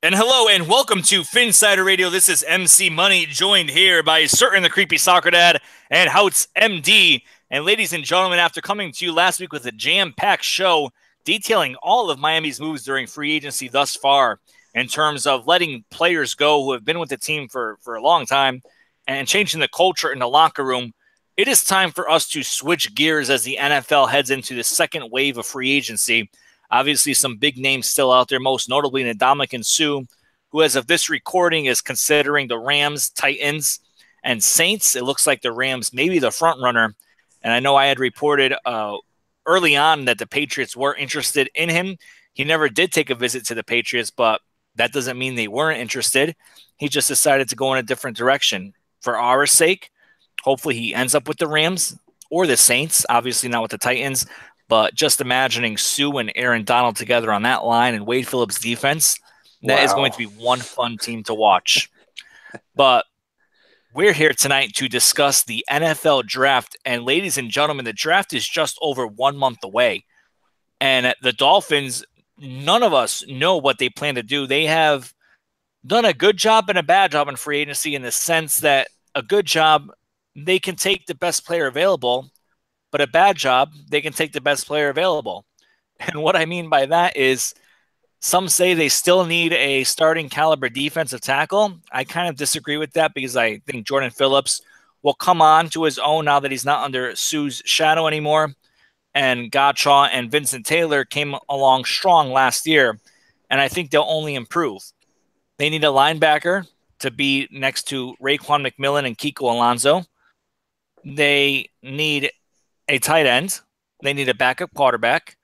And hello and welcome to Finsider Radio. This is MC Money, joined here by Certain the Creepy Soccer Dad and Houts MD. And ladies and gentlemen, after coming to you last week with a jam-packed show detailing all of Miami's moves during free agency thus far in terms of letting players go who have been with the team for a long time and changing the culture in the locker room, it is time for us to switch gears as the NFL heads into the second wave of free agency. Obviously, some big names still out there, most notably Ndamukong Suh, who, as of this recording, is considering the Rams, Titans, and Saints. It looks like the Rams may be the front runner. And I know I had reported early on that the Patriots were interested in him. He never did take a visit to the Patriots, but that doesn't mean they weren't interested. He just decided to go in a different direction. For our sake, hopefully he ends up with the Rams or the Saints, obviously not with the Titans. But just imagining Suh and Aaron Donald together on that line and Wade Phillips' defense, that is going to be one fun team to watch. But we're here tonight to discuss the NFL draft. And ladies and gentlemen, the draft is just over 1 month away. And the Dolphins, none of us know what they plan to do. They have done a good job and a bad job in free agency in the sense that a good job, they can take the best player available, but a bad job, they can take the best player available. And what I mean by that is some say they still need a starting caliber defensive tackle. I kind of disagree with that because I think Jordan Phillips will come on to his own now that he's not under Suh's shadow anymore. And Gottschall and Vincent Taylor came along strong last year, and I think they'll only improve. They need a linebacker to be next to Raekwon McMillan and Kiko Alonso. They need a tight end. They need a backup quarterback.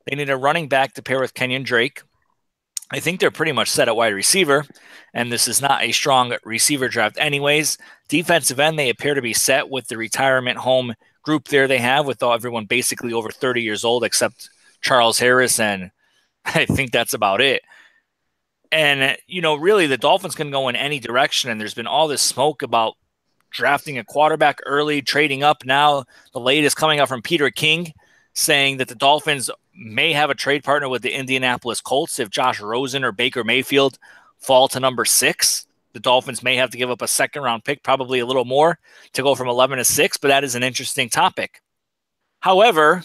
They need a running back to pair with Kenyon Drake. I think they're pretty much set at wide receiver, and this is not a strong receiver draft anyways. Defensive end, they appear to be set with the retirement home group there they have with everyone basically over 30 years old except Charles Harris, and I think that's about it. And, really the Dolphins can go in any direction, and there's been all this smoke about drafting a quarterback early, trading up. Now the latest coming out from Peter King saying that the Dolphins may have a trade partner with the Indianapolis Colts if Josh Rosen or Baker Mayfield fall to number 6. The Dolphins may have to give up a second-round pick, probably a little more, to go from 11 to 6, but that is an interesting topic. However,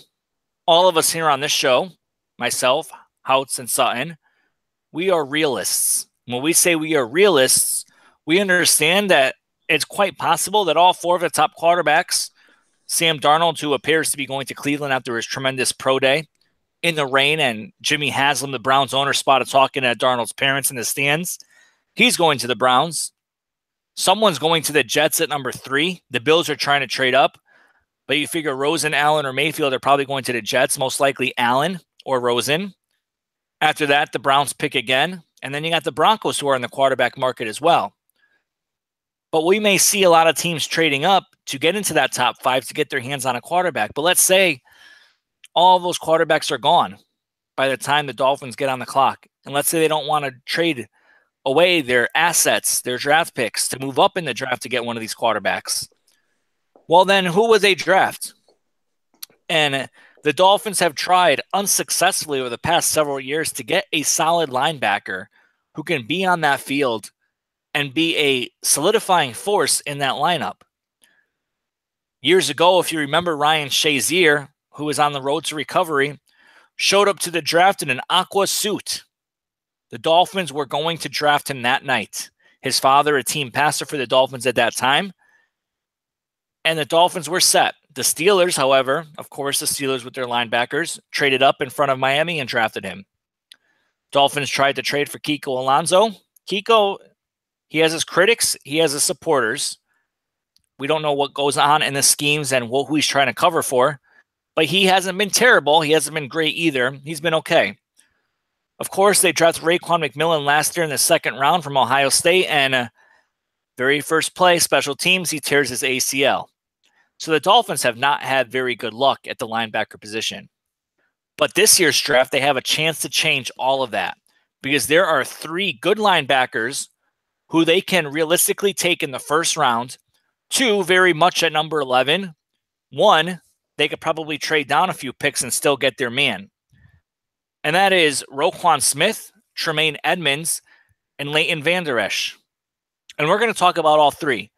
all of us here on this show, myself, Houts, and Sutton, we are realists. When we say we are realists, we understand that it's quite possible that all 4 of the top quarterbacks, Sam Darnold, who appears to be going to Cleveland after his tremendous pro day in the rain, and Jimmy Haslam, the Browns owner, spotted talking at Darnold's parents in the stands. He's going to the Browns. Someone's going to the Jets at number 3. The Bills are trying to trade up, but you figure Rosen, Allen, or Mayfield are probably going to the Jets, most likely Allen or Rosen. After that, the Browns pick again, and then you got the Broncos who are in the quarterback market as well. But we may see a lot of teams trading up to get into that top 5 to get their hands on a quarterback. But let's say all of those quarterbacks are gone by the time the Dolphins get on the clock. And let's say they don't want to trade away their assets, their draft picks, to move up in the draft to get one of these quarterbacks. Well, then who would they draft? And the Dolphins have tried unsuccessfully over the past several years to get a solid linebacker who can be on that field and be a solidifying force in that lineup. Years ago, if you remember, Ryan Shazier, who was on the road to recovery, showed up to the draft in an aqua suit. The Dolphins were going to draft him that night. His father, a team passer for the Dolphins at that time, and the Dolphins were set. The Steelers, however, of course, the Steelers with their linebackers, traded up in front of Miami and drafted him. Dolphins tried to trade for Kiko Alonso. Kiko, he has his critics, he has his supporters. We don't know what goes on in the schemes and who he's trying to cover for, but he hasn't been terrible. He hasn't been great either. He's been okay. Of course, they drafted Raekwon McMillan last year in the 2nd round from Ohio State, and very first play, special teams, he tears his ACL. So the Dolphins have not had very good luck at the linebacker position. But this year's draft, they have a chance to change all of that because there are 3 good linebackers who they can realistically take in the 1st round, 2 very much at number 11, 1 they could probably trade down a few picks and still get their man. And that is Roquan Smith, Tremaine Edmonds, and Leighton Vander Esch. And we're going to talk about all three.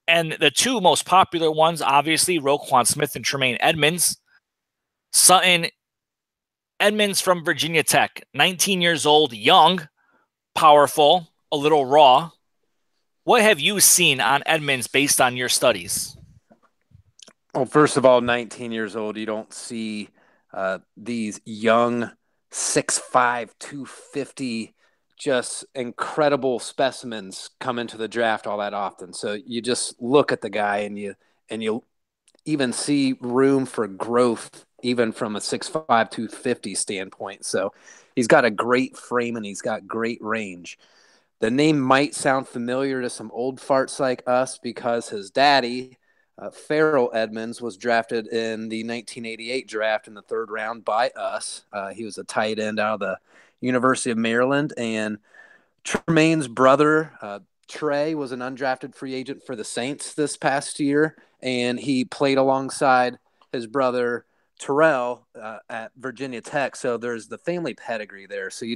And the two most popular ones, obviously, Roquan Smith and Tremaine Edmunds. Sutton Edmunds from Virginia Tech, 19 years old, young, powerful, a little raw. What have you seen on Edmunds based on your studies? Well, first of all, 19 years old, you don't see these young 6'5", 250, just incredible specimens come into the draft all that often. So you just look at the guy and you even see room for growth, even from a 6'5", 250 standpoint. So he's got a great frame and he's got great range. The name might sound familiar to some old farts like us because his daddy, Farrell Edmunds, was drafted in the 1988 draft in the third round by us. He was a tight end out of the University of Maryland. And Tremaine's brother, Trey, was an undrafted free agent for the Saints this past year, and he played alongside his brother Terrell at Virginia Tech. So there's the family pedigree there. So you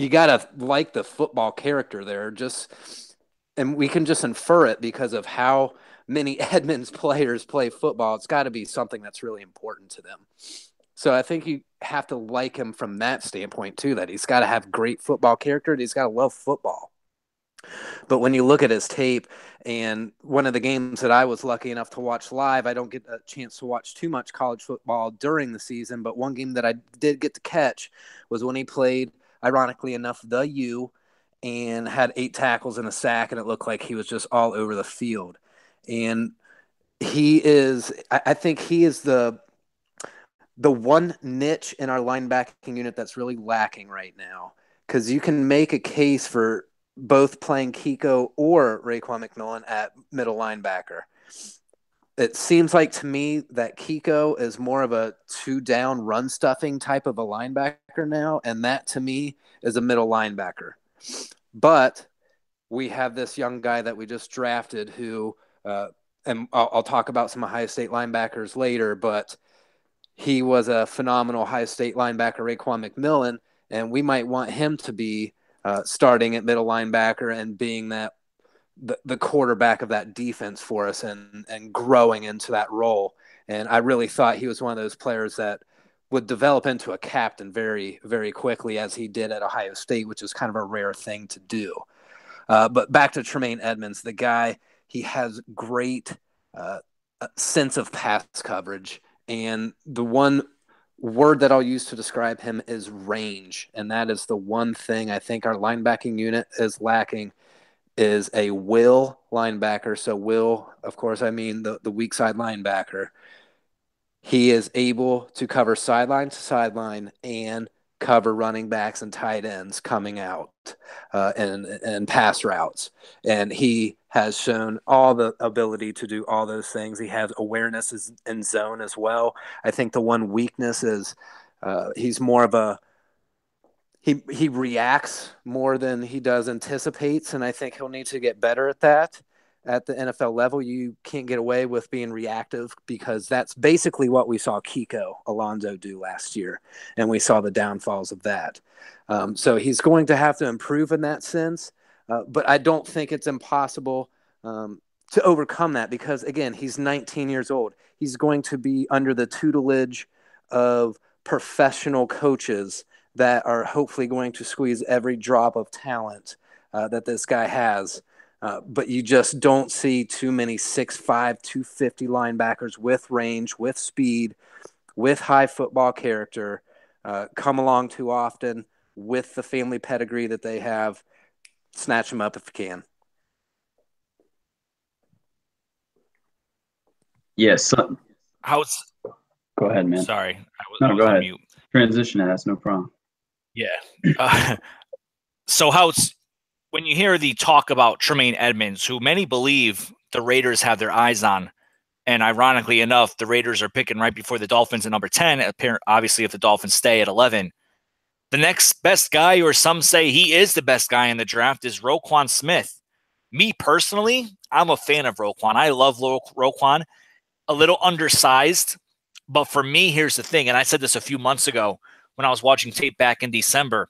gotta like the football character there. And we can just infer it because of how many Edmunds players play football. It's got to be something that's really important to them. So I think you have to like him from that standpoint too, that he's got to have great football character and he's got to love football. But when you look at his tape, and one of the games that I was lucky enough to watch live, I don't get a chance to watch too much college football during the season, but one game that I did get to catch was when he played, ironically enough, the U, and had 8 tackles and a sack, and it looked like he was just all over the field. And I think he is the one niche in our linebacking unit that's really lacking right now, because you can make a case for both playing Kiko or Raekwon McMillan at middle linebacker. It seems like to me that Kiko is more of a 2-down run stuffing type of a linebacker now, and that to me is a middle linebacker. But we have this young guy that we just drafted who, and I'll talk about some Ohio State linebackers later, but he was a phenomenal Ohio State linebacker, Raekwon McMillan, and we might want him to be starting at middle linebacker and being the quarterback of that defense for us and growing into that role. And I really thought he was one of those players that would develop into a captain very, very quickly, as he did at Ohio State, which is kind of a rare thing to do. But back to Tremaine Edmunds, the guy, he has great sense of pass coverage. And the one word that I'll use to describe him is range. And that is the one thing I think our linebacking unit is lacking, is a will linebacker. So will, of course, I mean the weak side linebacker. He is able to cover sideline to sideline and cover running backs and tight ends coming out and pass routes. And he has shown all the ability to do all those things. He has awareness in zone as well. I think the one weakness is he's more of he reacts more than he does anticipates, and I think he'll need to get better at that. At the NFL level, you can't get away with being reactive, because that's basically what we saw Kiko Alonso do last year, and we saw the downfalls of that. So he's going to have to improve in that sense, but I don't think it's impossible to overcome that, because, again, he's 19 years old. He's going to be under the tutelage of professional coaches that are hopefully going to squeeze every drop of talent that this guy has. But you just don't see too many 6'5", 250 linebackers with range, with speed, with high football character come along too often with the family pedigree that they have. Snatch them up if you can. Yes. How's Go ahead, man. Sorry. I was on mute. Transition ass, no problem. Yeah. So how's when you hear the talk about Tremaine Edmunds, who many believe the Raiders have their eyes on, and ironically enough, the Raiders are picking right before the Dolphins at number 10, obviously if the Dolphins stay at 11. The next best guy, or some say he is the best guy in the draft, is Roquan Smith. Me personally, I'm a fan of Roquan. I love Roquan. A little undersized, but for me, here's the thing, and I said this a few months ago when I was watching tape back in December.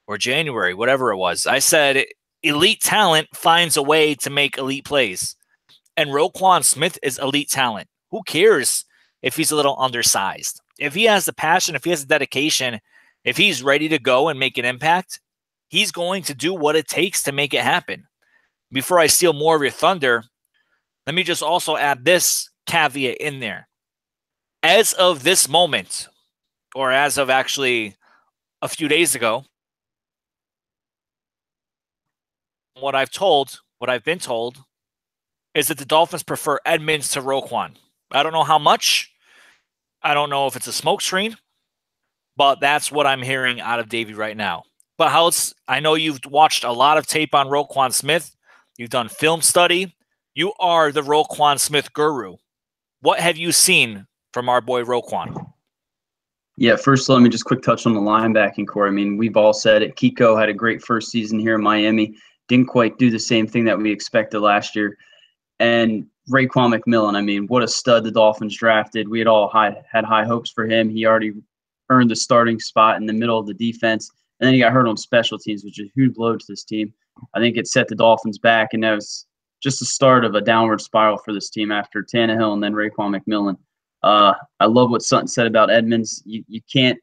or January, whatever it was. I said elite talent finds a way to make elite plays. And Roquan Smith is elite talent. Who cares if he's a little undersized? If he has the passion, if he has the dedication, if he's ready to go and make an impact, he's going to do what it takes to make it happen. Before I steal more of your thunder, let me just also add this caveat in there. As of this moment, or as of actually a few days ago, what I've been told, is that the Dolphins prefer Edmonds to Roquan. I don't know how much. I don't know if it's a smokescreen, but that's what I'm hearing out of Davey right now. But I know you've watched a lot of tape on Roquan Smith. You've done film study. You are the Roquan Smith guru. What have you seen from our boy Roquan? Yeah, first let me just quick touch on the linebacking core. I mean, we've all said it. Kiko had a great first season here in Miami. Didn't quite do the same thing that we expected last year. And Raekwon McMillan, I mean, what a stud the Dolphins drafted. We had all had high hopes for him. He already earned the starting spot in the middle of the defense. And then he got hurt on special teams, which is a huge blow to this team. I think it set the Dolphins back, and that was just the start of a downward spiral for this team after Tannehill and then Raekwon McMillan. I love what Sutton said about Edmonds. You can't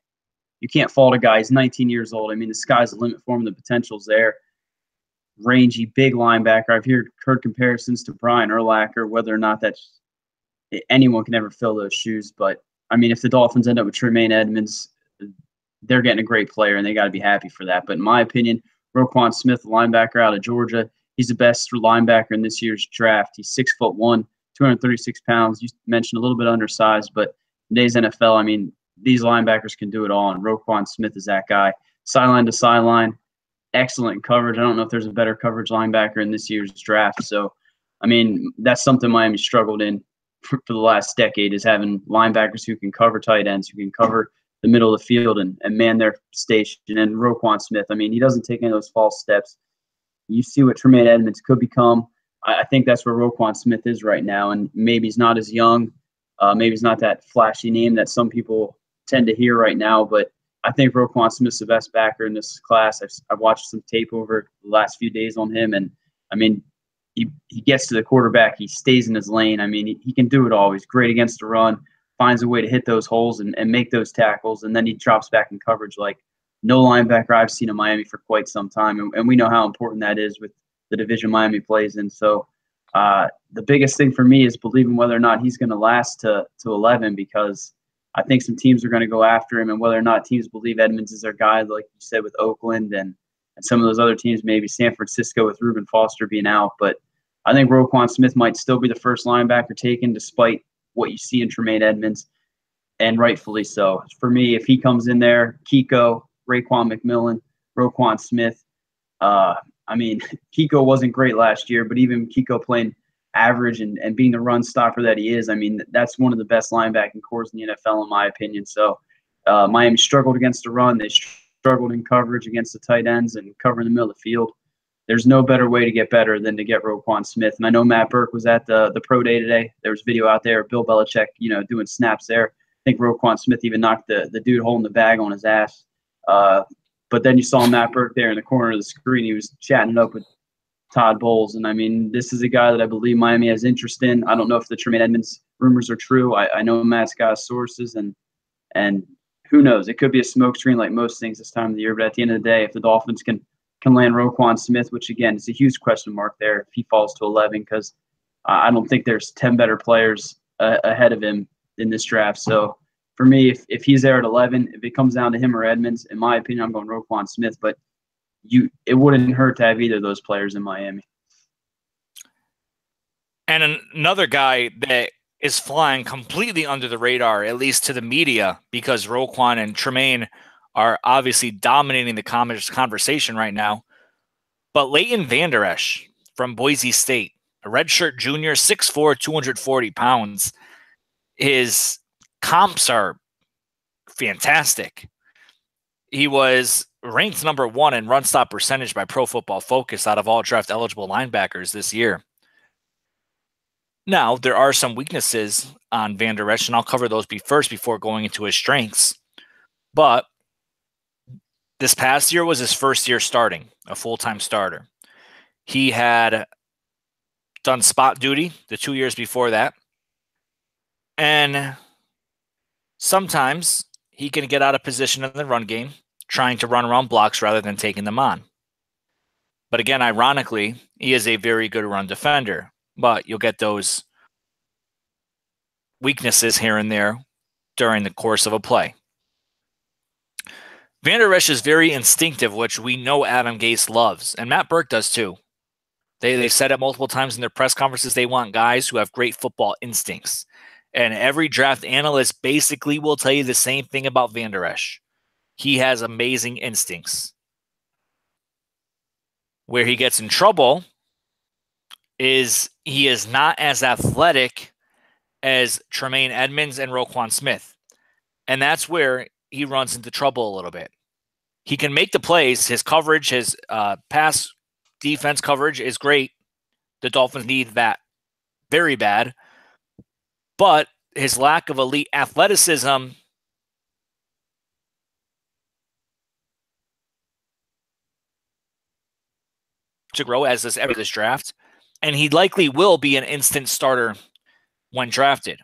fault a guy. He's 19 years old. I mean, the sky's the limit for him. The potential's there. Rangy, big linebacker. I've heard comparisons to Brian Urlacher, whether or not anyone can ever fill those shoes. But, I mean, if the Dolphins end up with Tremaine Edmonds, they're getting a great player, and they got to be happy for that. But in my opinion, Roquan Smith, the linebacker out of Georgia, he's the best linebacker in this year's draft. He's 6'1", 236 pounds. You mentioned a little bit undersized, but in today's NFL, I mean, these linebackers can do it all, and Roquan Smith is that guy. Sideline to sideline, excellent coverage. I don't know if there's a better coverage linebacker in this year's draft. So, I mean, that's something Miami struggled in for the last decade, is having linebackers who can cover tight ends, who can cover the middle of the field and man their station. And Roquan Smith, I mean, he doesn't take any of those false steps. You see what Tremaine Edmonds could become. I think that's where Roquan Smith is right now. And maybe he's not as young. Maybe he's not that flashy name that some people tend to hear right now. But I think Roquan Smith's the best backer in this class. I've watched some tape over the last few days on him. And, I mean, he gets to the quarterback. He stays in his lane. I mean, he can do it all. He's great against the run, finds a way to hit those holes and make those tackles. And then he drops back in coverage like no linebacker I've seen in Miami for quite some time. And we know how important that is with the division Miami plays in. So the biggest thing for me is believing whether or not he's going to last to 11, because I think some teams are going to go after him, and whether or not teams believe Edmonds is their guy, like you said, with Oakland and some of those other teams, maybe San Francisco with Reuben Foster being out. But I think Roquan Smith might still be the first linebacker taken, despite what you see in Tremaine Edmonds, and rightfully so. For me, if he comes in there, Kiko, Raekwon McMillan, Roquan Smith, I mean, Kiko wasn't great last year, but even Kiko playing average and being the run stopper that he is, I mean, that's one of the best linebacking cores in the NFL, in my opinion. So Miami struggled against the run. They struggled in coverage against the tight ends and covering the middle of the field. There's no better way to get better than to get Roquan Smith. And I know Matt Burke was at the pro day today. There was video out there, Bill Belichick, doing snaps there. I think Roquan Smith even knocked the dude holding the bag on his ass. But then you saw Matt Burke there in the corner of the screen. He was chatting it up with Todd Bowles. And, I mean, this is a guy that I believe Miami has interest in. I don't know if the Tremaine Edmonds rumors are true. I know Matt's got sources, and who knows? It could be a smokescreen like most things this time of the year. But at the end of the day, if the Dolphins can land Roquan Smith, which, again, is a huge question mark there if he falls to 11, because I don't think there's 10 better players ahead of him in this draft. So, for me, if he's there at 11, if it comes down to him or Edmonds, in my opinion, I'm going Roquan Smith. But it wouldn't hurt to have either of those players in Miami. And another guy that is flying completely under the radar, at least to the media, because Roquan and Tremaine are obviously dominating the conversation right now. But Leighton Vander Esch from Boise State, a redshirt junior, 6'4", 240 pounds. His comps are fantastic. He was ranked number 1 in run stop percentage by Pro Football Focus out of all draft eligible linebackers this year. Now, there are some weaknesses on Vander Esch, and I'll cover those first before going into his strengths. But This past year was his first year starting, a full-time starter. He had done spot duty the 2 years before that. And sometimes he can get out of position in the run game, trying to run around blocks rather than taking them on. But again, ironically, he is a very good run defender. But you'll get those weaknesses here and there during the course of a play. Vander Esch is very instinctive, which we know Adam Gase loves, and Matt Burke does too. They've said it multiple times in their press conferences. They want guys who have great football instincts. And every draft analyst basically will tell you the same thing about Vander Esch. He has amazing instincts. Where he gets in trouble is he is not as athletic as Tremaine Edmunds and Roquan Smith. And that's where he runs into trouble a little bit. He can make the plays. His coverage, his pass defense coverage is great. The Dolphins need that very bad. But his lack of elite athleticism to grow as this draft, and he likely will be an instant starter when drafted.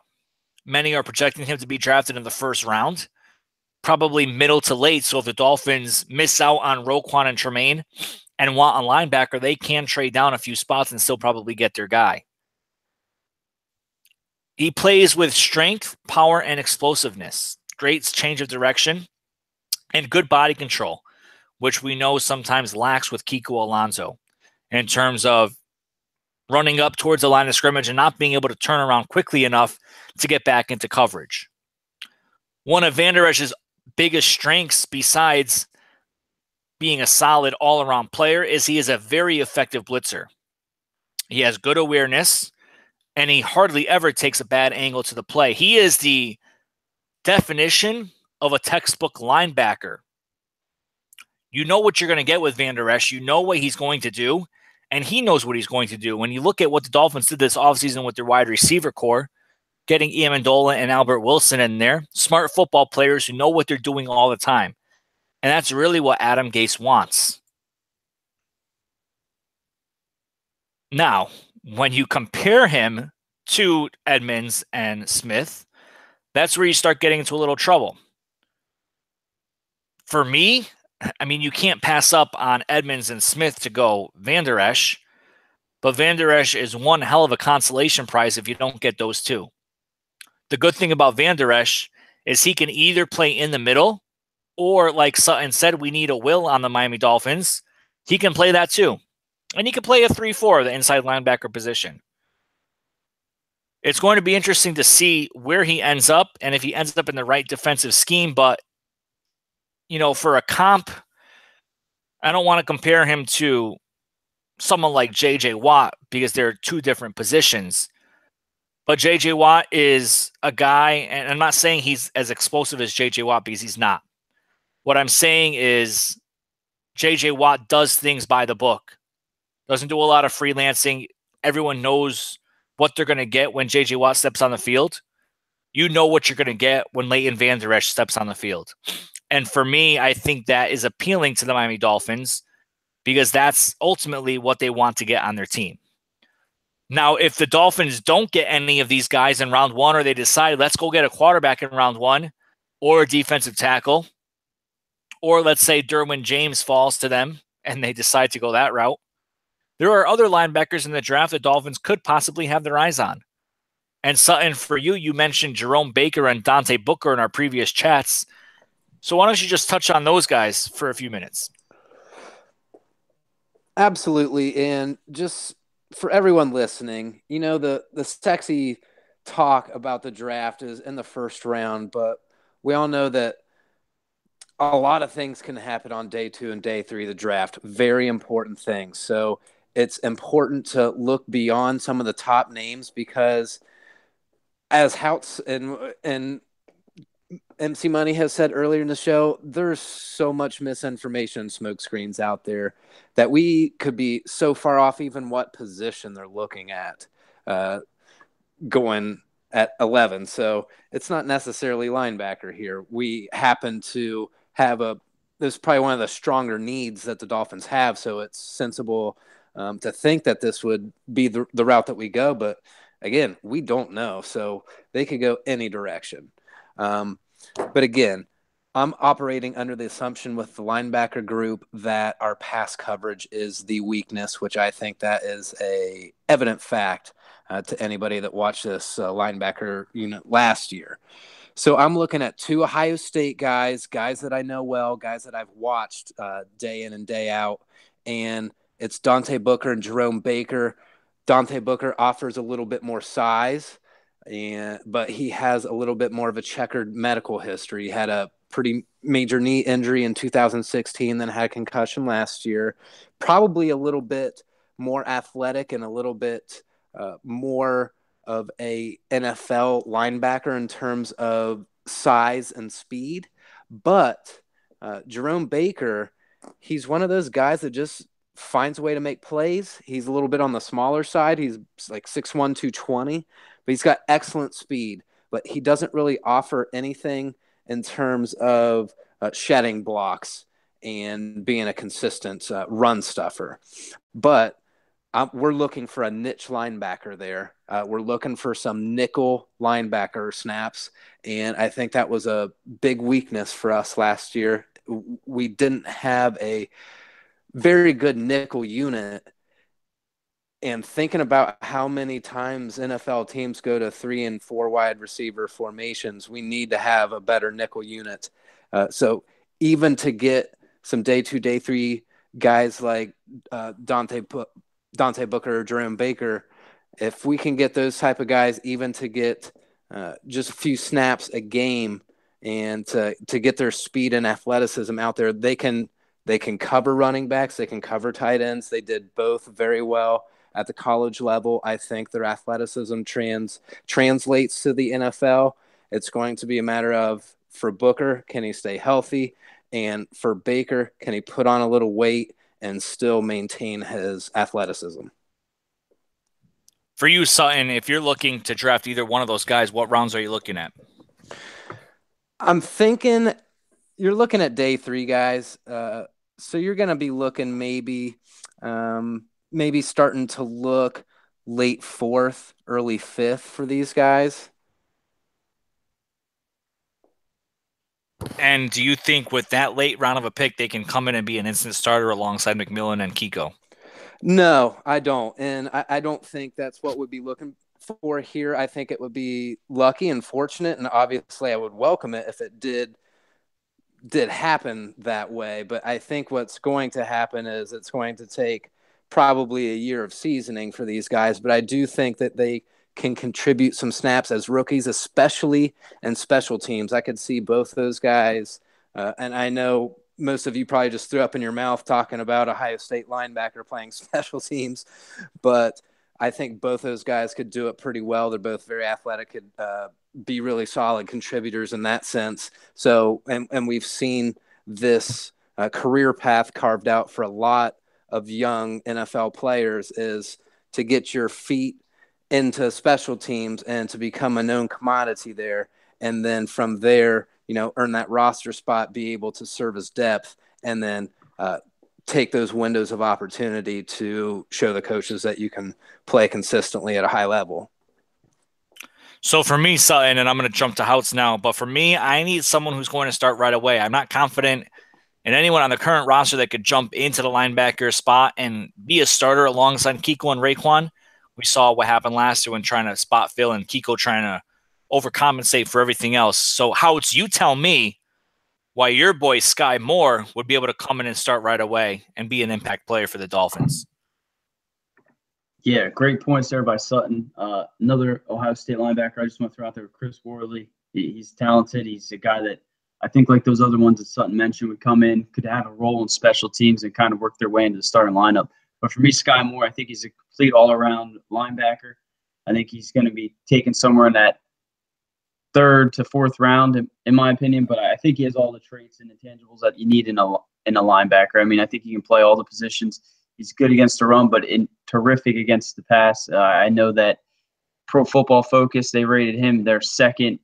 Many are projecting him to be drafted in the first round, probably middle to late. So if the Dolphins miss out on Roquan and Tremaine and want a linebacker, they can trade down a few spots and still probably get their guy. He plays with strength, power, and explosiveness. Great change of direction and good body control, which we know sometimes lacks with Kiko Alonso in terms of running up towards the line of scrimmage and not being able to turn around quickly enough to get back into coverage. One of Vander Esch's biggest strengths, besides being a solid all-around player, is he is a very effective blitzer. He has good awareness, and he hardly ever takes a bad angle to the play. He is the definition of a textbook linebacker. You know what you're going to get with Vander Esch. You know what he's going to do, and he knows what he's going to do. When you look at what the Dolphins did this offseason with their wide receiver core, getting Amendola and Albert Wilson in there, smart football players who know what they're doing all the time. And that's really what Adam Gase wants. Now, when you compare him to Edmunds and Smith, that's where you start getting into a little trouble. For me, I mean, you can't pass up on Edmunds and Smith to go Vander Esch, but Vander Esch is one hell of a consolation prize if you don't get those two. The good thing about Vander Esch is he can either play in the middle, or like Sutton said, we need a will on the Miami Dolphins. He can play that too. And he can play a 3-4, the inside linebacker position. It's going to be interesting to see where he ends up and if he ends up in the right defensive scheme. But, you know, for a comp, I don't want to compare him to someone like J.J. Watt because they're two different positions. But J.J. Watt is a guy, and I'm not saying he's as explosive as J.J. Watt because he's not. What I'm saying is J.J. Watt does things by the book. Doesn't do a lot of freelancing. Everyone knows what they're going to get when J.J. Watt steps on the field. You know what you're going to get when Leighton Vander Esch steps on the field. And for me, I think that is appealing to the Miami Dolphins because that's ultimately what they want to get on their team. Now, if the Dolphins don't get any of these guys in round one, or they decide, let's go get a quarterback in round one, or a defensive tackle, or let's say Derwin James falls to them and they decide to go that route, there are other linebackers in the draft the Dolphins could possibly have their eyes on. And Sutton, for you, you mentioned Jerome Baker and Dante Booker in our previous chats. So why don't you just touch on those guys for a few minutes? Absolutely. And just for everyone listening, you know, the sexy talk about the draft is in the first round, but we all know that a lot of things can happen on day 2 and day 3 of the draft. Very important things. So it's important to look beyond some of the top names because as Houts and MC Money has said earlier in the show, there's so much misinformation smoke screens out there that we could be so far off even what position they're looking at going at 11. So it's not necessarily linebacker here. We happen to have a this is probably one of the stronger needs that the Dolphins have. So it's sensible to think that this would be the route that we go. But again, we don't know. So they could go any direction. But again, I'm operating under the assumption with the linebacker group that our pass coverage is the weakness, which I think that is a evident fact to anybody that watched this linebacker unit last year. So I'm looking at 2 Ohio State guys that I know well, guys that I've watched day in and day out, and it's Dante Booker and Jerome Baker. Dante Booker offers a little bit more size, but he has a little bit more of a checkered medical history. He had a pretty major knee injury in 2016, then had a concussion last year. Probably a little bit more athletic and a little bit more of a NFL linebacker in terms of size and speed. But Jerome Baker, he's one of those guys that just finds a way to make plays. He's a little bit on the smaller side. He's like 6'1", 220, but he's got excellent speed. But he doesn't really offer anything in terms of shedding blocks and being a consistent run stuffer. But we're looking for a niche linebacker there. We're looking for some nickel linebacker snaps, and I think that was a big weakness for us last year. We didn't have a very good nickel unit, and thinking about how many times NFL teams go to 3 and 4 wide receiver formations, we need to have a better nickel unit. So even to get some day 2, day 3 guys like Dante Booker or Jerome Baker, if we can get those type of guys even to get just a few snaps a game and to get their speed and athleticism out there, they can cover running backs, they can cover tight ends. They did both very well at the college level. I think their athleticism translates to the NFL. It's going to be a matter of, for Booker, can he stay healthy? And for Baker, can he put on a little weight and still maintain his athleticism? For you, Sutton, if you're looking to draft either one of those guys, what rounds are you looking at? I'm thinking you're looking at day 3 guys. So you're going to be looking maybe starting to look late 4th, early 5th for these guys. And do you think with that late round of a pick, they can come in and be an instant starter alongside McMillan and Kiko? No, I don't. And I don't think that's what we'd be looking for here. I think it would be lucky and fortunate, and obviously I would welcome it if it did happen that way. But I think what's going to happen is it's going to take probably a year of seasoning for these guys. But I do think that they can contribute some snaps as rookies, especially in special teams. I could see both those guys. And I know most of you probably just threw up in your mouth talking about Ohio State linebacker playing special teams, but I think both those guys could do it pretty well. They're both very athletic, could be really solid contributors in that sense. So, and we've seen this career path carved out for a lot of young NFL players is to get your feet into special teams and to become a known commodity there. And then from there, earn that roster spot, be able to serve as depth, and then take those windows of opportunity to show the coaches that you can play consistently at a high level. So for me, Sutton, and I'm going to jump to Houts now, but for me, I need someone who's going to start right away. I'm not confident in anyone on the current roster that could jump into the linebacker spot and be a starter alongside Kiko and Raekwon. We saw what happened last year when trying to spot fill and Kiko trying to overcompensate for everything else. So Houts, you tell me why your boy Sky Moore would be able to come in and start right away and be an impact player for the Dolphins. Yeah, great points there by Sutton. Another Ohio State linebacker I just want to throw out there, Chris Worley. He's talented. He's a guy that I think, like those other ones that Sutton mentioned, would come in, could have a role in special teams and kind of work their way into the starting lineup. But for me, Sky Moore, I think he's a complete all-around linebacker. I think he's going to be taken somewhere in that 3rd to 4th round, in my opinion. But I think he has all the traits and intangibles that you need in a linebacker. I mean, I think he can play all the positions. He's good against the run, but terrific against the pass. I know that Pro Football Focus, they rated him their 2nd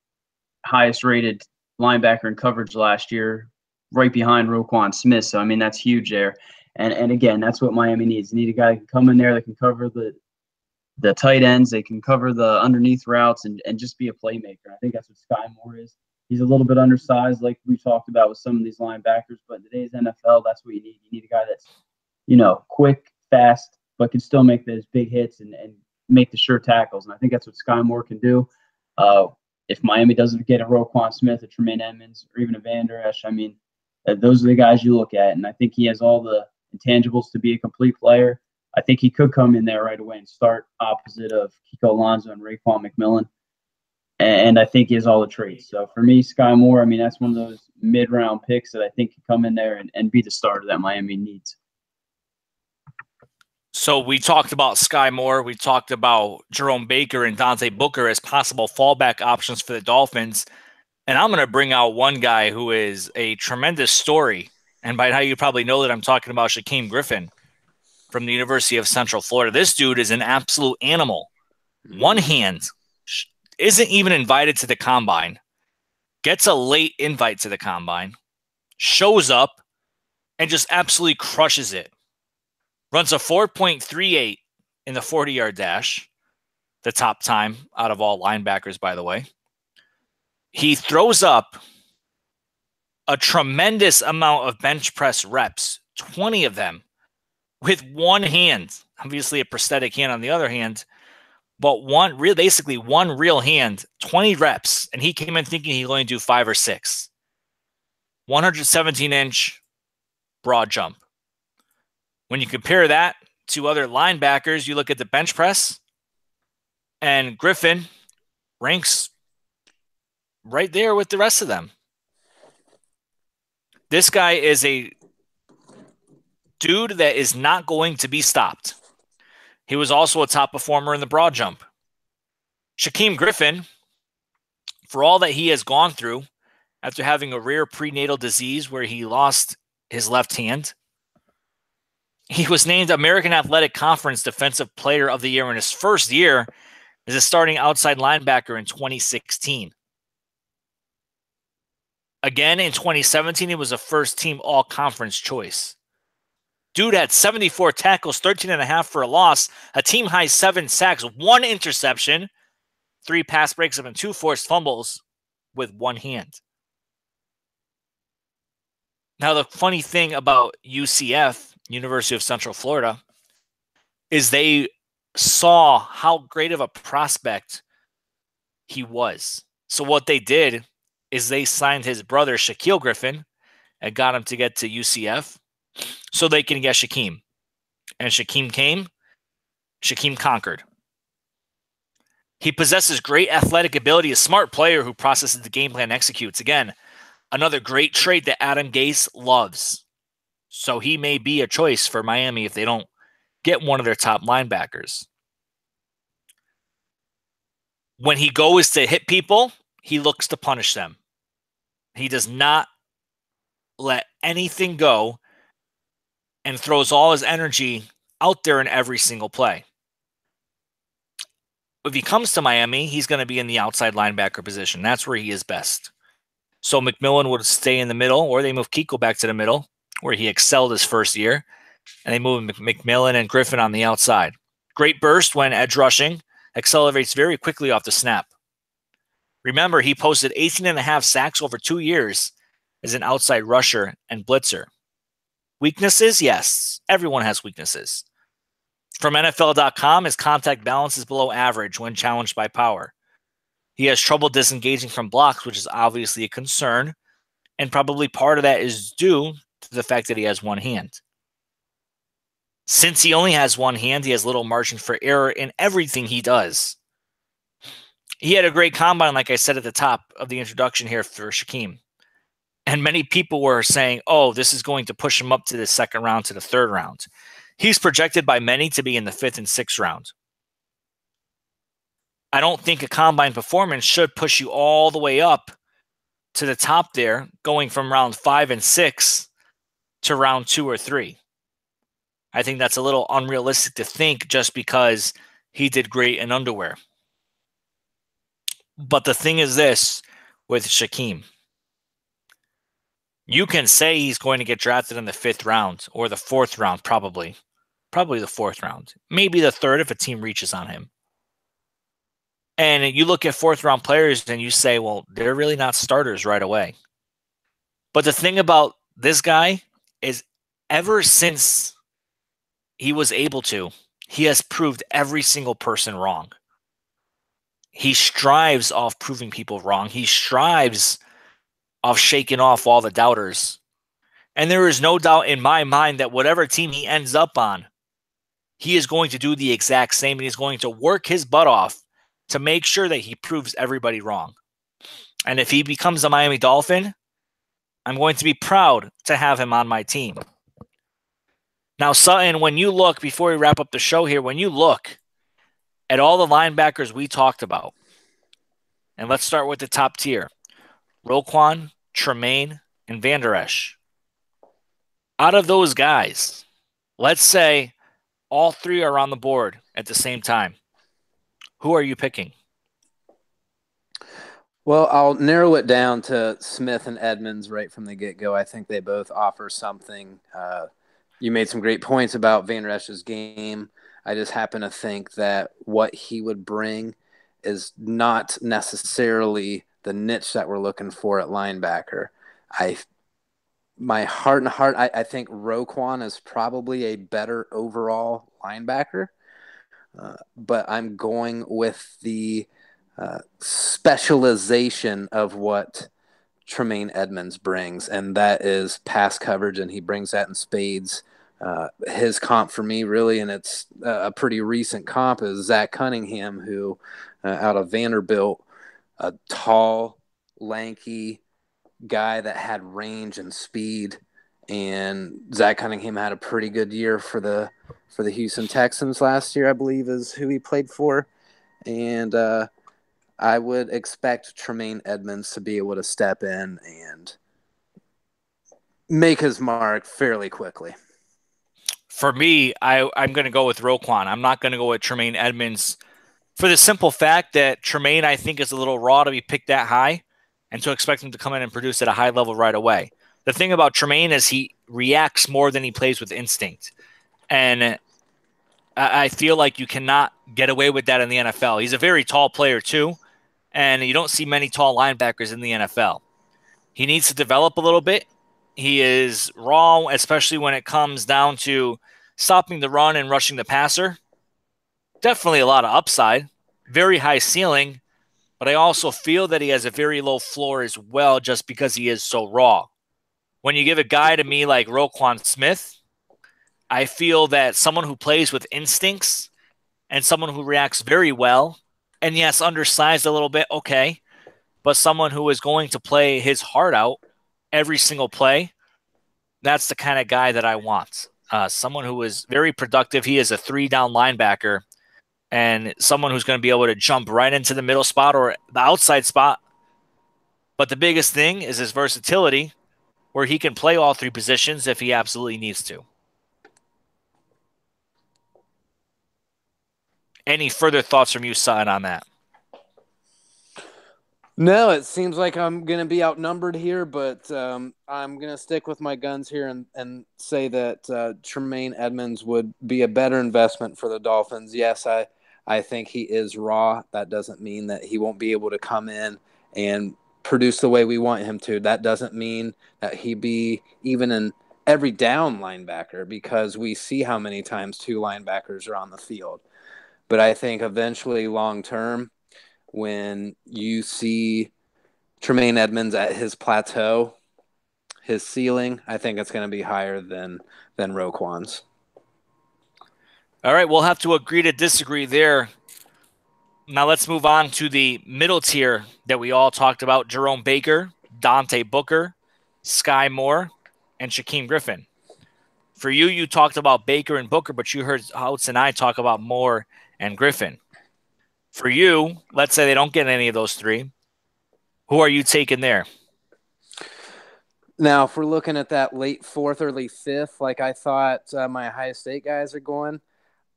highest rated linebacker in coverage last year, right behind Roquan Smith. So, I mean, that's huge there. And again, that's what Miami needs. They need a guy that can come in there that can cover the tight ends. They can cover the underneath routes and just be a playmaker. I think that's what Sky Moore is. He's a little bit undersized, like we talked about with some of these linebackers, but in today's NFL, that's what you need. You need a guy that's, quick, fast, but can still make those big hits and make the sure tackles. And I think that's what Sky Moore can do. If Miami doesn't get a Roquan Smith, a Tremaine Edmonds, or even a Van Der Esch, I mean, those are the guys you look at. And I think he has all the intangibles to be a complete player. I think he could come in there right away and start opposite of Kiko Alonso and Raekwon McMillan. And I think he has all the traits. So for me, Sky Moore, I mean, that's one of those mid-round picks that I think can come in there and be the starter that Miami needs. So we talked about Sky Moore. We talked about Jerome Baker and Dante Booker as possible fallback options for the Dolphins. And I'm going to bring out one guy who is a tremendous story. And by now you probably know that I'm talking about Shaquem Griffin from the University of Central Florida. This dude is an absolute animal. One hand, isn't even invited to the combine, gets a late invite to the combine, shows up, and just absolutely crushes it. Runs a 4.38 in the 40-yard dash, the top time out of all linebackers, by the way. He throws up a tremendous amount of bench press reps, 20 of them, with one hand. Obviously a prosthetic hand on the other hand, but basically one real hand, 20 reps, and he came in thinking he'd only do 5 or 6. 117-inch broad jump. When you compare that to other linebackers, you look at the bench press, and Griffin ranks right there with the rest of them. This guy is a dude that is not going to be stopped. He was also a top performer in the broad jump. Shaquem Griffin, for all that he has gone through after having a rare prenatal disease where he lost his left hand, he was named American Athletic Conference Defensive Player of the Year in his first year as a starting outside linebacker in 2016. Again, in 2017, he was a first-team all-conference choice. Dude had 74 tackles, 13.5 for a loss, a team-high 7 sacks, 1 interception, 3 pass breakups, and 2 forced fumbles with one hand. Now, the funny thing about UCF, University of Central Florida, is they saw how great of a prospect he was. So what they did is they signed his brother, Shaquille Griffin, and got him to get to UCF so they can get Shaquem. And Shaquem came. Shaquem conquered. He possesses great athletic ability, a smart player who processes the game plan and executes. Again, another great trait that Adam Gase loves. So he may be a choice for Miami if they don't get one of their top linebackers. When he goes to hit people, he looks to punish them. He does not let anything go and throws all his energy out there in every single play. If he comes to Miami, he's going to be in the outside linebacker position. That's where he is best. So McMillan would stay in the middle, or they move Kiko back to the middle, where he excelled his first year, and they move McMillan and Griffin on the outside. Great burst when edge rushing, accelerates very quickly off the snap. Remember, he posted 18.5 sacks over 2 years as an outside rusher and blitzer. Weaknesses? Yes, everyone has weaknesses. From NFL.com, his contact balance is below average when challenged by power. He has trouble disengaging from blocks, which is obviously a concern, and probably part of that is due to the fact that he has one hand. Since he only has one hand, he has little margin for error in everything he does. He had a great combine, like I said at the top of the introduction here for Shaquem. And many people were saying, oh, this is going to push him up to the second round, to the third round. He's projected by many to be in the 5th and 6th round. I don't think a combine performance should push you all the way up to the top there, going from round 5 and 6 to round 2 or 3. I think that's a little unrealistic to think just because he did great in underwear. But the thing is this with Shaquem. You can say he's going to get drafted in the 5th round or the 4th round, probably the 4th round, maybe the 3rd if a team reaches on him. And you look at 4th round players and you say, well, they're really not starters right away. But the thing about this guy is ever since he was able to, he has proved every single person wrong. He strives off proving people wrong. He strives off shaking off all the doubters. And there is no doubt in my mind that whatever team he ends up on, he is going to do the exact same, and he's going to work his butt off to make sure that he proves everybody wrong. And if he becomes a Miami Dolphin, I'm going to be proud to have him on my team. Now, Sutton, when you look, before we wrap up the show here, when you look at all the linebackers we talked about, and let's start with the top tier, Roquan, Tremaine, and Van Der Esch. Out of those guys, let's say all 3 are on the board at the same time. Who are you picking? Well, I'll narrow it down to Smith and Edmonds right from the get-go. I think they both offer something. You made some great points about Van Der Esch's game. I just happen to think that what he would bring is not necessarily the niche that we're looking for at linebacker. My heart and heart, I think Roquan is probably a better overall linebacker, but I'm going with the specialization of what Tremaine Edmonds brings, and that is pass coverage, and he brings that in spades. His comp for me, really, and it's a pretty recent comp, is Zach Cunningham, who out of Vanderbilt, a tall, lanky guy that had range and speed, and Zach Cunningham had a pretty good year for the Houston Texans last year, I believe, is who he played for, and I would expect Tremaine Edmonds to be able to step in and make his mark fairly quickly. For me, I'm going to go with Roquan. I'm not going to go with Tremaine Edmonds for the simple fact that Tremaine, I think, is a little raw to be picked that high and to expect him to come in and produce at a high level right away. The thing about Tremaine is he reacts more than he plays with instinct. And I feel like you cannot get away with that in the NFL. He's a very tall player too, and you don't see many tall linebackers in the NFL. He needs to develop a little bit. He is raw, especially when it comes down to stopping the run and rushing the passer. Definitely a lot of upside, very high ceiling, but I also feel that he has a very low floor as well just because he is so raw. When you give a guy to me like Roquan Smith, I feel that someone who plays with instincts and someone who reacts very well, and yes, undersized a little bit, okay, but someone who is going to play his heart out every single play, that's the kind of guy that I want. Someone who is very productive. He is a 3-down linebacker and someone who's going to be able to jump right into the middle spot or the outside spot. But the biggest thing is his versatility, where he can play all 3 positions if he absolutely needs to. Any further thoughts from you, Sutton, on that? No, it seems like I'm going to be outnumbered here, but I'm going to stick with my guns here and say that Tremaine Edmonds would be a better investment for the Dolphins. Yes, I think he is raw. That doesn't mean that he won't be able to come in and produce the way we want him to. That doesn't mean that he be even an every down linebacker, because we see how many times 2 linebackers are on the field. But I think eventually long term, when you see Tremaine Edmonds at his plateau, his ceiling, I think it's going to be higher than Roquan's. All right, we'll have to agree to disagree there. Now let's move on to the middle tier that we all talked about: Jerome Baker, Dante Booker, Sky Moore, and Shaquem Griffin. For you, you talked about Baker and Booker, but you heard Houts and I talk about Moore and Griffin. For you, let's say they don't get any of those 3. Who are you taking there? Now, if we're looking at that late 4th, early 5th, like I thought my Ohio State guys are going,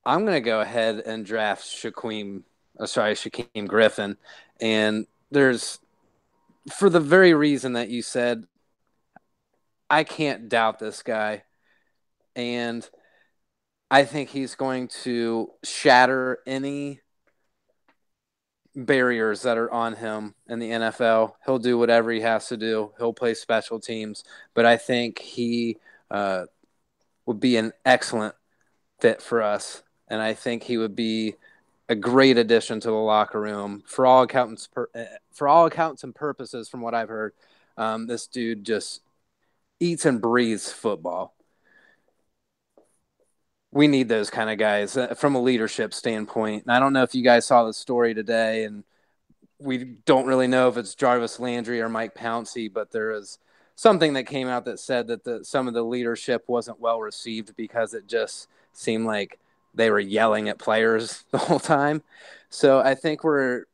I'm going to go ahead and draft Shaquem Griffin. And there's, for the very reason that you said, I can't doubt this guy. And I think he's going to shatter any barriers that are on him in the NFL. He'll do whatever he has to do. He'll play special teams. But I think he would be an excellent fit for us. And I think he would be a great addition to the locker room. For all accounts and purposes, from what I've heard, this dude just eats and breathes football. We need those kind of guys from a leadership standpoint. And I don't know if you guys saw the story today, and we don't really know if it's Jarvis Landry or Mike Pouncey, but there is something that came out that said that some of the leadership wasn't well received because it just seemed like they were yelling at players the whole time. So I think we're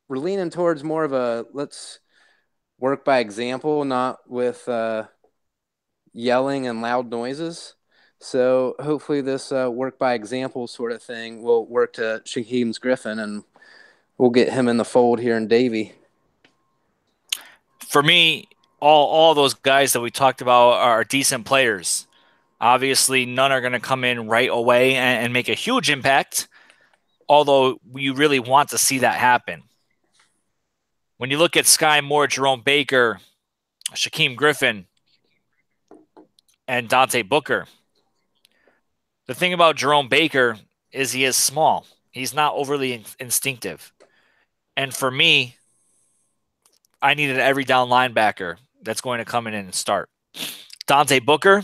leaning towards more of a let's work by example, not with yelling and loud noises. So hopefully this work by example sort of thing will work to Shaquem Griffin, and we'll get him in the fold here in Davie. For me, all those guys that we talked about are decent players. Obviously, none are going to come in right away and make a huge impact, although you really want to see that happen. When you look at Sky Moore, Jerome Baker, Shaquem Griffin, and Dante Booker, the thing about Jerome Baker is he is small. He's not overly instinctive. And for me, I needed an every down linebacker that's going to come in and start. Dante Booker,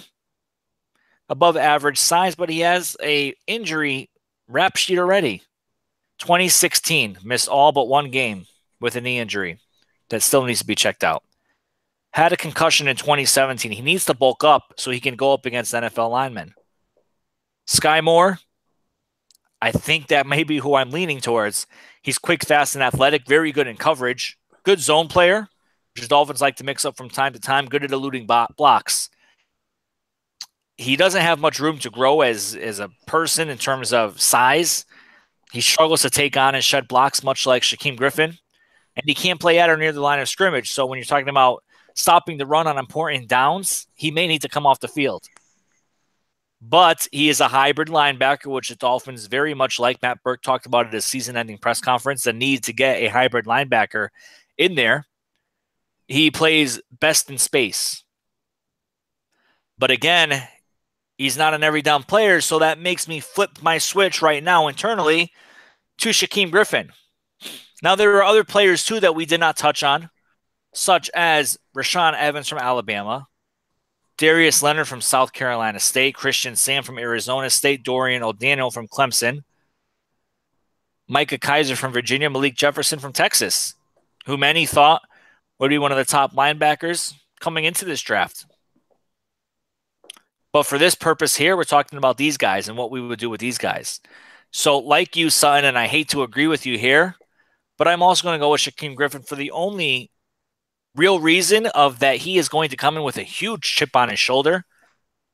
above average size, but he has a injury rap sheet already. 2016, missed all but one game with a knee injury that still needs to be checked out. Had a concussion in 2017. He needs to bulk up so he can go up against NFL linemen. Sky Moore, I think that may be who I'm leaning towards. He's quick, fast, and athletic, very good in coverage, good zone player, which Dolphins like to mix up from time to time, good at eluding blocks. He doesn't have much room to grow as a person in terms of size. He struggles to take on and shed blocks, much like Shaquem Griffin, and he can't play at or near the line of scrimmage. So when you're talking about stopping the run on important downs, he may need to come off the field. But he is a hybrid linebacker, which the Dolphins very much like. Matt Burke talked about it at his season-ending press conference, the need to get a hybrid linebacker in there. He plays best in space. But again, he's not an every-down player, so that makes me flip my switch right now internally to Shaquem Griffin. Now, there are other players, too, that we did not touch on, such as Rashaan Evans from Alabama, Darius Leonard from South Carolina State, Christian Sam from Arizona State, Dorian O'Daniel from Clemson, Micah Kiser from Virginia, Malik Jefferson from Texas, who many thought would be one of the top linebackers coming into this draft. But for this purpose here, we're talking about these guys and what we would do with these guys. So like you, Sutton, and I hate to agree with you here, but I'm also going to go with Shaquem Griffin for the only real reason of that he is going to come in with a huge chip on his shoulder,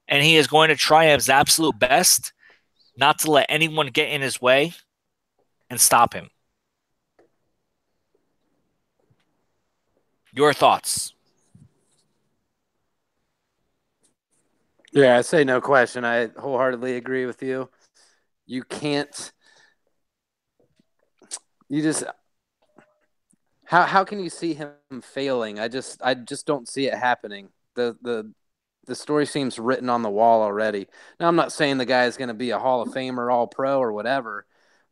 and he is going to try his absolute best not to let anyone get in his way and stop him. Your thoughts? Yeah, I say no question. I wholeheartedly agree with you. You can't – you just – how can you see him failing? I just don't see it happening. The story seems written on the wall already. Now, I'm not saying the guy is going to be a Hall of Famer, All-Pro, or whatever,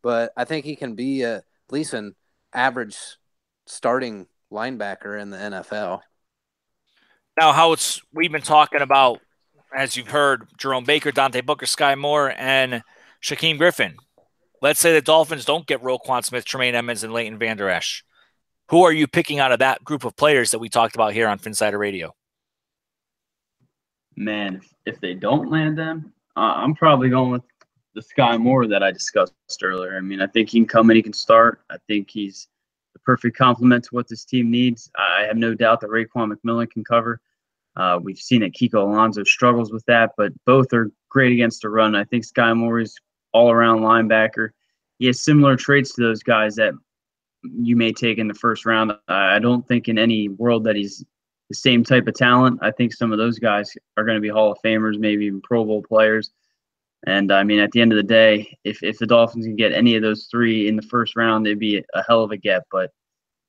but I think he can be at least an average starting linebacker in the NFL. Now, we've been talking about, as you've heard, Jerome Baker, Dante Booker, Sky Moore, and Shaquem Griffin. Let's say the Dolphins don't get Roquan Smith, Tremaine Edmonds, and Leighton Vander Esch. Who are you picking out of that group of players that we talked about here on Phinsider Radio? Man, if they don't land them, I'm probably going with the Sky Moore that I discussed earlier. I mean, I think he can come and he can start. I think he's the perfect complement to what this team needs. I have no doubt that Raekwon McMillan can cover. We've seen that Kiko Alonso struggles with that, but both are great against the run. I think Sky Moore is all-around linebacker. He has similar traits to those guys that you may take in the first round. I don't think in any world that he's the same type of talent. I think some of those guys are going to be Hall of Famers, maybe even Pro Bowl players. And I mean, at the end of the day, if the Dolphins can get any of those three in the first round, it'd be a hell of a get. But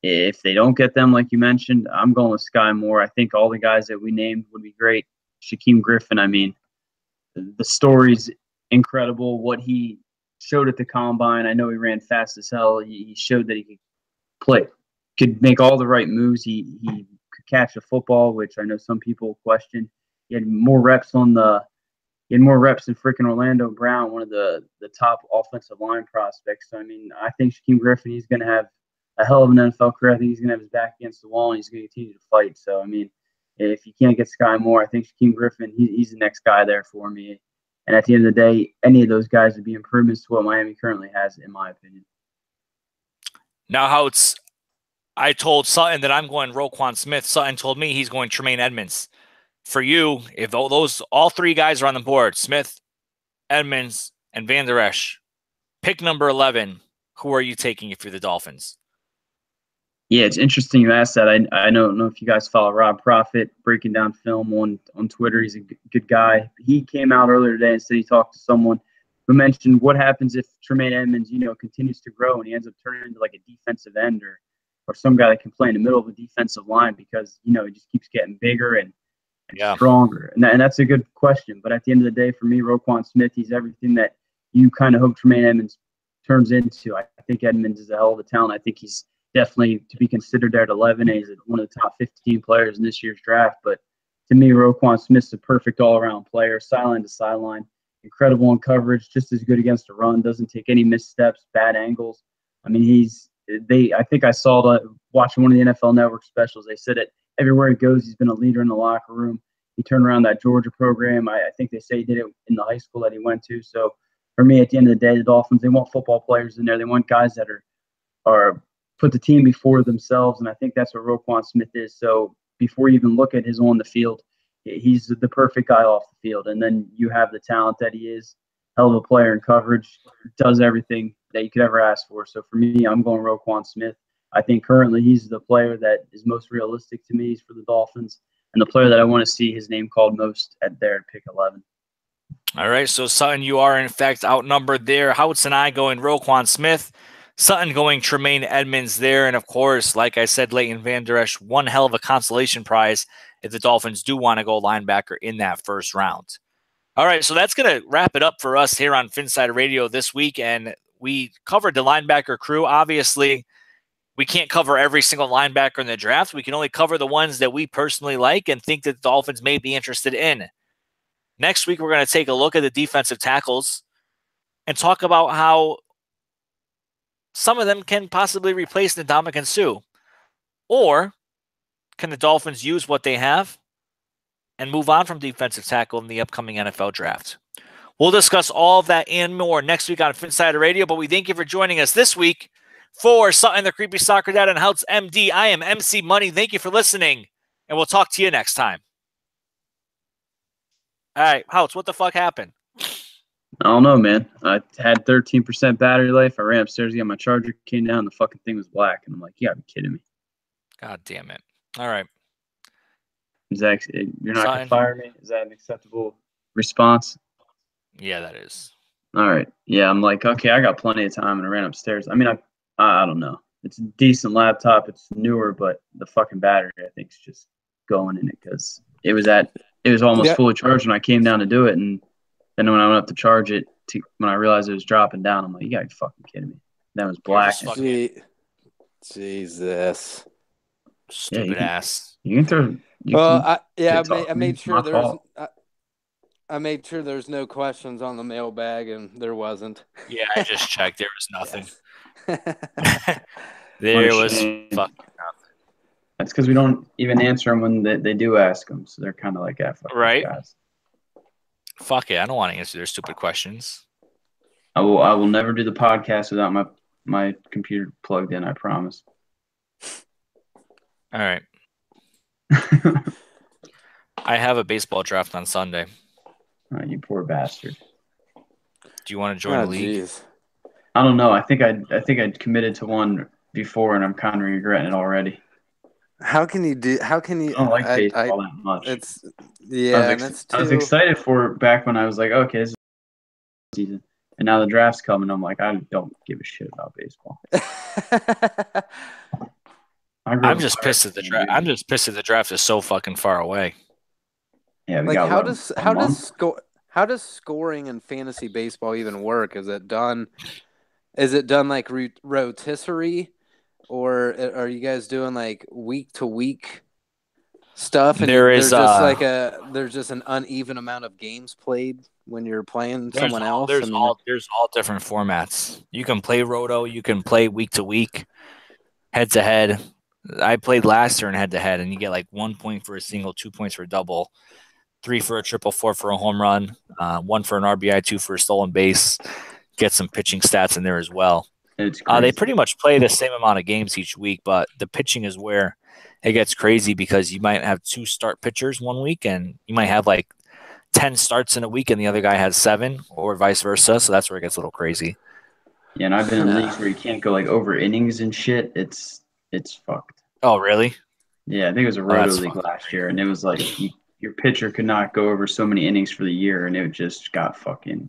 if they don't get them, like you mentioned, I'm going with Sky Moore. I think all the guys that we named would be great. Shaquem Griffin, I mean, the story's incredible. What he showed at the combine, I know he ran fast as hell. He showed that he could play, could make all the right moves. He could catch a football, which I know some people question. He had more reps than freaking Orlando Brown, one of the top offensive line prospects. So, I mean, I think Shaquem Griffin, he's going to have a hell of an NFL career. I think he's going to have his back against the wall, and he's going to continue to fight. So, I mean, if you can't get Sky Moore, I think Shaquem Griffin, he's the next guy there for me. And at the end of the day, any of those guys would be improvements to what Miami currently has, in my opinion. Now, I told Sutton that I'm going Roquan Smith. Sutton told me he's going Tremaine Edmonds. For you, if all three guys are on the board, Smith, Edmonds, and Van Der Esch, pick number 11. Who are you taking if you're the Dolphins? Yeah, it's interesting you asked that. I don't know if you guys follow Rob Profit, breaking down film on Twitter. He's a good guy. He came out earlier today and said he talked to someone who mentioned what happens if Tremaine Edmonds, continues to grow and he ends up turning into like a defensive end or some guy that can play in the middle of a defensive line because, he just keeps getting bigger and stronger. And that's a good question. But at the end of the day, for me, Roquan Smith, he's everything that you kind of hope Tremaine Edmonds turns into. I think Edmonds is a hell of a talent. I think he's definitely to be considered there at 11. He's one of the top 15 players in this year's draft. But to me, Roquan Smith's a perfect all-around player, sideline to sideline, incredible in coverage, just as good against the run, doesn't take any missteps, bad angles. I mean, I think I saw watching one of the NFL Network specials, they said it everywhere he goes, he's been a leader in the locker room. He turned around that Georgia program. I think they say he did it in the high school that he went to. So for me, at the end of the day, the Dolphins, they want football players in there. They want guys that are put the team before themselves, and I think that's what Roquan Smith is. So before you even look at his on the field, he's the perfect guy off the field. And then you have the talent that he is, hell of a player in coverage, does everything that you could ever ask for. So for me, I'm going Roquan Smith. I think currently he's the player that is most realistic to me for the Dolphins and the player that I want to see his name called most at pick 11. All right, so Sutton, you are in fact outnumbered there. Houts and I going Roquan Smith, Sutton going Tremaine Edmonds there. And of course, like I said, Leighton Van Der Esch, one hell of a consolation prize if the Dolphins do want to go linebacker in that first round. All right, so that's going to wrap it up for us here on Phinsider Radio this week. And we covered the linebacker crew. Obviously, we can't cover every single linebacker in the draft. We can only cover the ones that we personally like and think that the Dolphins may be interested in. Next week, we're going to take a look at the defensive tackles and talk about how some of them can possibly replace Ndamukong Suh. Or can the Dolphins use what they have and move on from defensive tackle in the upcoming NFL draft? We'll discuss all of that and more next week on Phinsider Radio, but we thank you for joining us this week. For Sutton, the Creepy Soccer Dad, and Houts MD, I am MC Money. Thank you for listening, and we'll talk to you next time. All right, Houts, what the fuck happened? I don't know, man. I had 13% battery life. I ran upstairs to get my charger, came down, and the fucking thing was black. And I'm like, you gotta be kidding me. God damn it. All right. Zach, you're not going to fire me? Is that an acceptable response? Yeah, that is. All right. Yeah, I'm like, okay, I got plenty of time, and I ran upstairs. I mean, I don't know. It's a decent laptop. It's newer, but the fucking battery, I think, is just going in it because it was almost fully charged when I came down to do it. And then when I went up to charge it, when I realized it was dropping down, I'm like, you got to be fucking kidding me. That was black. Jesus. Stupid ass. You can throw. I made sure there was. I made sure there's no questions on the mailbag, and there wasn't. Yeah, I just checked. There was nothing. There was fucking nothing. That's because we don't even answer them when they do ask them, so they're kind of like, right? Guys. Fuck it, I don't want to answer their stupid questions. I will never do the podcast without my computer plugged in. I promise. All right. I have a baseball draft on Sunday. Oh, you poor bastard. Do you want to join the league? Geez. I don't know. I think I'd committed to one before, and I'm kind of regretting it already. How can you do? How can you? I don't like baseball that much. It's I was excited for back when I was like, okay, this is season, and now the draft's coming. I'm like, I don't give a shit about baseball. I'm just pissed at the draft. I'm just pissed that the draft is so fucking far away. Yeah, like how does scoring in fantasy baseball even work? Is it done like rotisserie, or are you guys doing like week to week stuff? And there's just an uneven amount of games played when you're playing someone else. There's all different formats. You can play roto. You can play week to week, head to head. I played last year in head to head, and you get like 1 point for a single, 2 points for a double, 3 for a triple, 4 for a home run, 1 for an RBI, 2 for a stolen base. Get some pitching stats in there as well. They pretty much play the same amount of games each week, but the pitching is where it gets crazy because you might have 2 start pitchers 1 week, and you might have like 10 starts in a week, and the other guy has 7, or vice versa. So that's where it gets a little crazy. Yeah, and I've been in leagues where you can't go like over innings and shit. It's fucked. Oh, really? Yeah, I think it was a roto league last year, and it was like your pitcher could not go over so many innings for the year, and it just got fucking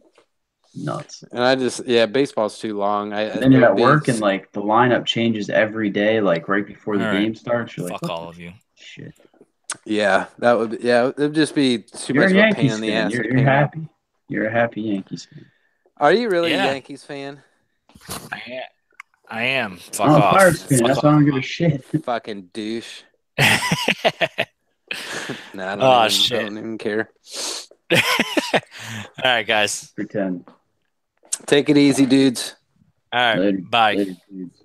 nuts. And baseball's too long. And then you're at work, and like the lineup changes every day, like right before the game starts. You're like, fuck all of you. Shit. Yeah, it'd just be too much of a pain in the ass. You're happy. You're a happy Yankees fan. Are you really a Yankees fan? I am. Fuck off. Pirates fan. That's why I don't give a shit. Fucking douche. Nah, I don't even care. All right, guys. Pretend. Take it easy, dudes. All right. Later. Bye. Later, dudes.